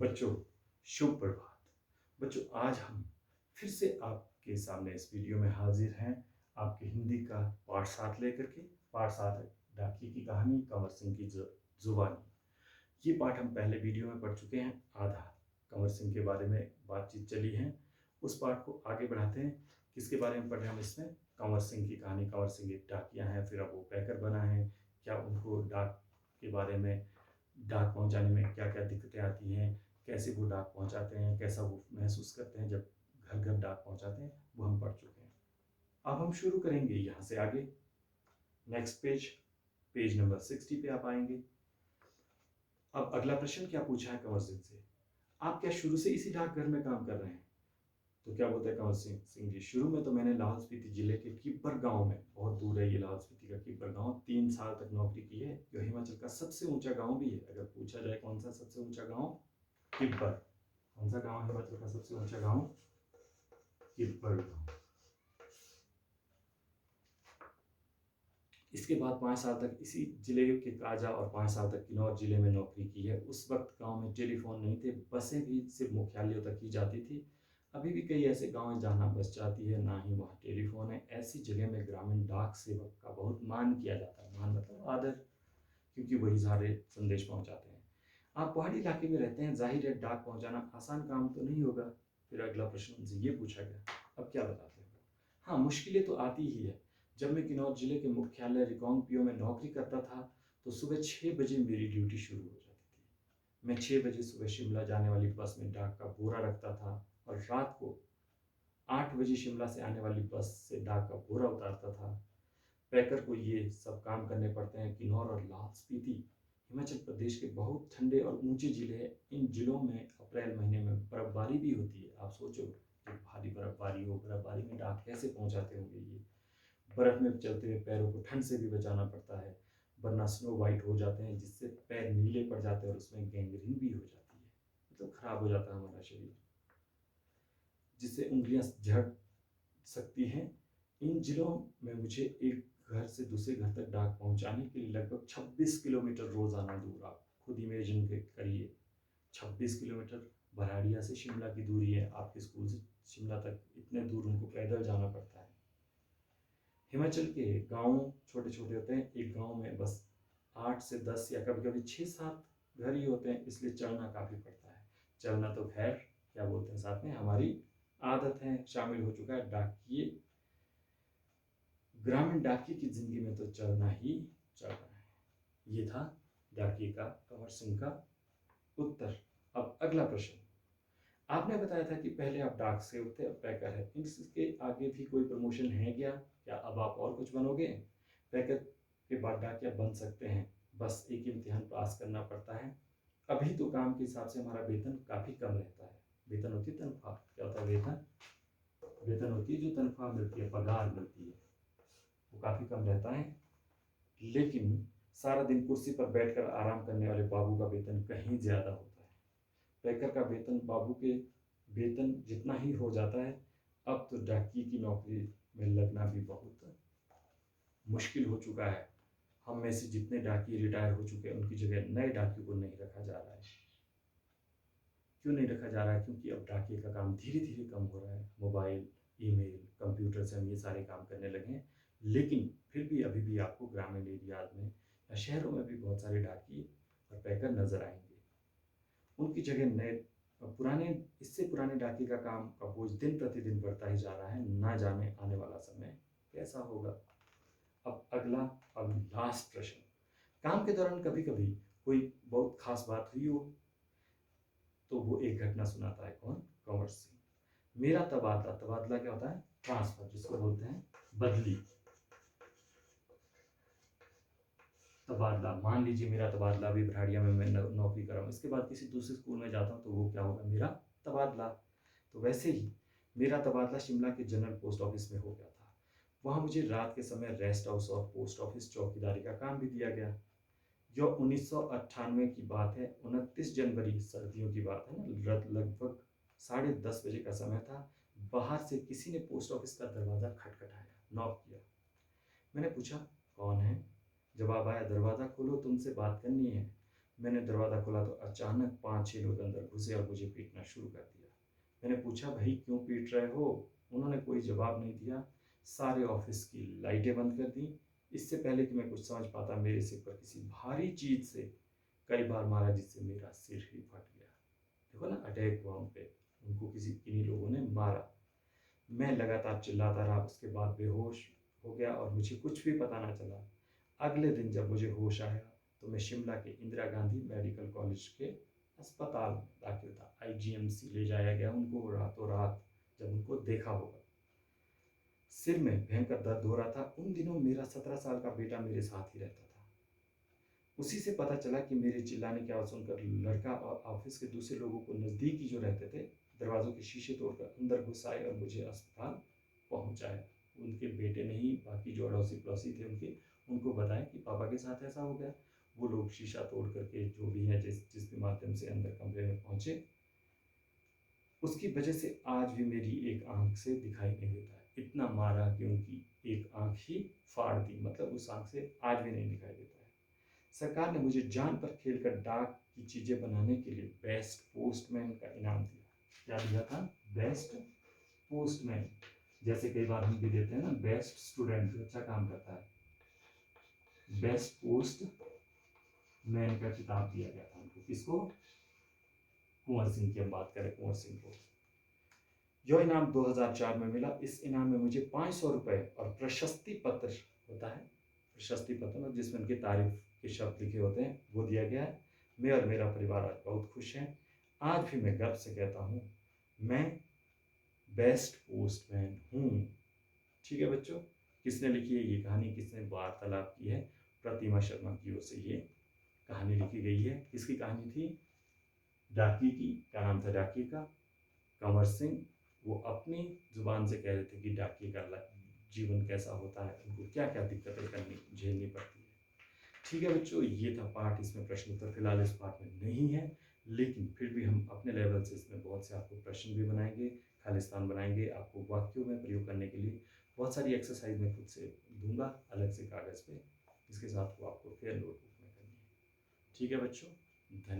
बच्चों, शुभ प्रभात। बच्चों, आज हम फिर से आपके सामने इस वीडियो में हाजिर हैं आपके हिंदी का पाठ 7 लेकर के। पाठ 7 है डाकिये की कहानी, कंवर सिंह की जुबानी। ये पाठ हम पहले वीडियो में पढ़ चुके हैं। आधा कंवर सिंह के बारे में बातचीत चली है। उस पाठ को आगे बढ़ाते हैं। किसके बारे में पढ़ रहे हैं हम इसमें? कंवर सिंह की कहानी। कंवर सिंह एक डाकिया हैं, फिर अब वो पैकर बना है। क्या उनको डाक के बारे में, डाक पहुंचाने में क्या क्या दिक्कतें आती हैं, कैसे वो डाक पहुंचाते हैं, कैसा वो महसूस करते हैं जब घर घर डाक पहुंचाते हैं, वो हम पढ़ चुके हैं। अब हम शुरू करेंगे यहाँ से आगे। नेक्स्ट पेज, पेज नंबर 60 पे आप आएंगे। अब अगला प्रश्न क्या पूछा है कंवर सिंह से? आप क्या शुरू से इसी डाकघर में काम कर रहे हैं? तो क्या बोलते हैं कंवर सिंह जी, शुरू में तो मैंने लाहौल स्पीति जिले के किब्बर गांव में, बहुत दूर है ये लाहौल स्पीति का किब्बर गांव, 3 साल तक नौकरी की है, जो हिमाचल का सबसे ऊंचा गांव भी है। अगर पूछा जाए कौन सा सबसे ऊंचा गांव, किब्बर। कौन सा गांव है हिमाचल का सबसे ऊंचा गांव? किब्बर गांव। इसके बाद 5 साल तक इसी जिले के काजा और 5 साल तक किन्नौर जिले में नौकरी की है। उस वक्त गांव में टेलीफोन नहीं थे, बसें भी सिर्फ मुख्यालयों तक ही जाती थी। अभी भी कई ऐसे गांव हैं जहां ना बस जाती है, ना ही वहां टेलीफोन है। ऐसी जगह में ग्रामीण डाक सेवक का बहुत मान किया जाता है। मान मतलब आदर, क्योंकि वही सारे संदेश पहुंचाते हैं। आप पहाड़ी इलाके में रहते हैं, जाहिर है डाक पहुंचाना आसान काम तो नहीं होगा। फिर अगला प्रश्न उनसे ये पूछा गया, अब क्या बताते हो? हाँ, मुश्किलें तो आती ही है। जब मैं किन्नौर जिले के मुख्यालय रिकांगपिओ में नौकरी करता था, तो सुबह 6 बजे मेरी ड्यूटी शुरू हो जाती थी। मैं 6 बजे सुबह शिमला जाने वाली बस में डाक का बोरा रखता था, और रात को 8 बजे शिमला से आने वाली बस से डाक का बोरा उतारता था। पैकर को ये सब काम करने पड़ते हैं। किन्नौर और लाहौल स्पीति हिमाचल प्रदेश के बहुत ठंडे और ऊंचे जिले हैं। इन जिलों में अप्रैल महीने में बर्फबारी भी होती है। आप सोचो, जब भारी बर्फबारी हो, बर्फबारी में डाक कैसे पहुंचाते होंगे ये? बर्फ में चलते हुए पैरों को ठंड से भी बचाना पड़ता है, वरना स्नो वाइट हो जाते हैं, जिससे पैर नीले पड़ जाते हैं और उसमें गैंग्रीन भी हो जाती है। मतलब खराब हो जाता है हमारा शरीर, जिससे उंगलियां झड़ सकती हैं। इन जिलों में मुझे एक घर से दूसरे घर तक डाक पहुंचाने के लिए लगभग 26 किलोमीटर रोजाना दूर, आप खुद इमेजिन करिए। 26 किलोमीटर भराड़िया से शिमला की दूरी है। आपके स्कूल से शिमला तक इतने दूर उनको पैदल जाना पड़ता है। हिमाचल के गांव छोटे छोटे होते हैं। एक गांव में बस 8 से 10 या कभी कभी 6-7 घर ही होते हैं, इसलिए चलना काफी पड़ता है। चलना तो खैर, क्या बोलते हैं, साथ में हमारी आदत है, शामिल हो चुका है। डाकिये, ग्रामीण डाकिये की जिंदगी में तो चलना ही चलना है। ये था डाकिये का, कंवर सिंह का उत्तर। अब अगला प्रश्न, आपने बताया था कि पहले आप डाक सेवक थे, अब पैकर है। इसके आगे भी कोई प्रमोशन है क्या? क्या अब आप और कुछ बनोगे? पैकर के बाद डाकिया बन सकते हैं, बस एक इम्तिहान पास करना पड़ता है। अभी तो काम के हिसाब से हमारा वेतन काफी कम रहता है। वेतन होती है तनख्वाह, क्या होता है वेतन? वेतन होती है जो तनख्वाह मिलती है, पगार मिलती है, वो काफी कम रहता है। लेकिन सारा दिन कुर्सी पर बैठकर आराम करने वाले बाबू का वेतन कहीं ज्यादा होता है। पैकर का वेतन बाबू के वेतन जितना ही हो जाता है। अब तो डाकिये की नौकरी में लगना भी बहुत मुश्किल हो चुका है। हम में से जितने डाकिये रिटायर हो चुके हैं, उनकी जगह नए डाकियों को नहीं रखा जा रहा है। क्यों नहीं रखा जा रहा है? क्योंकि अब डाकिये का काम धीरे धीरे कम हो रहा है। मोबाइल, ईमेल, कंप्यूटर से हम ये सारे काम करने लगे हैं। लेकिन फिर भी अभी भी आपको ग्रामीण एरियाज में या शहरों में भी बहुत सारे डाकिये और पैकर नजर आएंगे। उनकी जगह नए, पुराने, इससे पुराने डाकिये का काम का बोझ दिन प्रतिदिन बढ़ता ही जा रहा है। ना जाने आने वाला समय कैसा होगा। अब अगला, अब लास्ट प्रश्न, काम के दौरान कभी कभी कोई बहुत खास बात हुई हो तो वो एक घटना सुनाता है। कौन? कंवर सिंह। मेरा तबादला, तबादला क्या होता है? ट्रांसफर, जिसको बोलते हैं बदली। तबादला, मान लीजिए मेरा तबादला अभी भराड़िया में मैं नौकरी कर रहा हूँ, इसके बाद किसी दूसरे स्कूल में जाता हूँ, तो वो क्या होगा? मेरा तबादला। तो वैसे ही मेरा तबादला शिमला के जनरल पोस्ट ऑफिस में हो गया था। वहाँ मुझे रात के समय रेस्ट हाउस और पोस्ट ऑफिस चौकीदारी का काम भी दिया गया। यह 1998 की बात है, 29 जनवरी, सर्दियों की बात है ना। लगभग 10:30 बजे का समय था। बाहर से किसी ने पोस्ट ऑफिस का दरवाज़ा खटखटाया, नॉक किया। मैंने पूछा, कौन है? जवाब आया, दरवाज़ा खोलो, तुमसे बात करनी है। मैंने दरवाज़ा खोला तो अचानक 5-6 लोग अंदर घुसे और मुझे पीटना शुरू कर दिया। मैंने पूछा, भाई क्यों पीट रहे हो? उन्होंने कोई जवाब नहीं दिया। सारे ऑफिस की लाइटें बंद कर दी। इससे पहले कि मैं कुछ समझ पाता, मेरे सिर पर किसी भारी चीज से कई बार मारा, जिससे मेरा सिर ही फट गया। देखो ना, अटैक हुआ उन पे, उनको किसी किन्हीं लोगों ने मारा। मैं लगातार चिल्लाता रहा, उसके बाद बेहोश हो गया और मुझे कुछ भी पता ना चला। अगले दिन जब मुझे होश आया तो मैं शिमला के इंदिरा गांधी मेडिकल कॉलेज के अस्पताल में दाखिल था। आईजीएमसी ले जाया गया उनको रातों रात, जब उनको देखा होगा। सिर में भयंकर दर्द हो रहा था। उन दिनों मेरा 17 साल का बेटा मेरे साथ ही रहता था। उसी से पता चला कि मेरे चिल्लाने की आवाज़ सुनकर लड़का और ऑफिस के दूसरे लोगों को नज़दीकी जो रहते थे, दरवाज़ों के शीशे तोड़कर अंदर घुस आए और मुझे अस्पताल पहुंचाया। उनके बेटे ने ही बाकी जो अड़ोसी पड़ोसी थे उनको बताया कि पापा के साथ ऐसा हो गया। वो लोग शीशा तोड़ करके जो भी है, जिस जिस भी माध्यम से अंदर कमरे में पहुंचे, उसकी वजह से आज भी मेरी एक आंख से दिखाई नहीं देता है। इतना मारा कि उनकी एक आंख ही फाड़ दी, मतलब उस आंख से आज भी नहीं दिखाई देता है। सरकार ने मुझे जान पर खेलकर डाक की चीजें बनाने के लिए बेस्ट पोस्टमैन का इनाम दिया। क्या दिया था? Best postman. जैसे कई बार हम भी देते हैं ना, बेस्ट स्टूडेंट जो अच्छा काम करता है, बेस्ट पोस्ट मैन का खिताब दिया गया था उनको। किसको? कुंवर सिंह की हम बात करें, कुंवर सिंह को। यह इनाम 2004 में मिला। इस इनाम में मुझे 500 रुपए और प्रशस्ति पत्र होता है, प्रशस्ति पत्र जिसमें उनकी तारीफ के शब्द लिखे होते हैं, वो दिया गया है। मैं और मेरा परिवार आज बहुत खुश हैं। आज भी मैं गर्व से कहता हूँ, मैं बेस्ट पोस्टमैन हूँ। ठीक है बच्चों, किसने लिखी है ये कहानी, किसने वार्तालाप की है? प्रतिमा शर्मा की ओर से ये कहानी लिखी गई है। किसकी कहानी थी? डाकी की। क्या नाम था डाकी का? कंवर सिंह। वो अपनी जुबान से कह रहे थे कि डाकिए का जीवन कैसा होता है, उनको क्या क्या दिक्कतें करनी झेलनी पड़ती है। ठीक है बच्चों, ये था पाठ। इसमें प्रश्न उत्तर फिलहाल इस पाठ में नहीं है, लेकिन फिर भी हम अपने लेवल से इसमें बहुत से आपको प्रश्न भी बनाएंगे, खालिस्तान बनाएंगे। आपको वाक्यों में प्रयोग करने के लिए बहुत सारी एक्सरसाइज में खुद से दूंगा अलग से कागज़ पे, इसके साथ वो आपको फिर नोटबुक में करनी है। ठीक है बच्चों, धन्यवाद।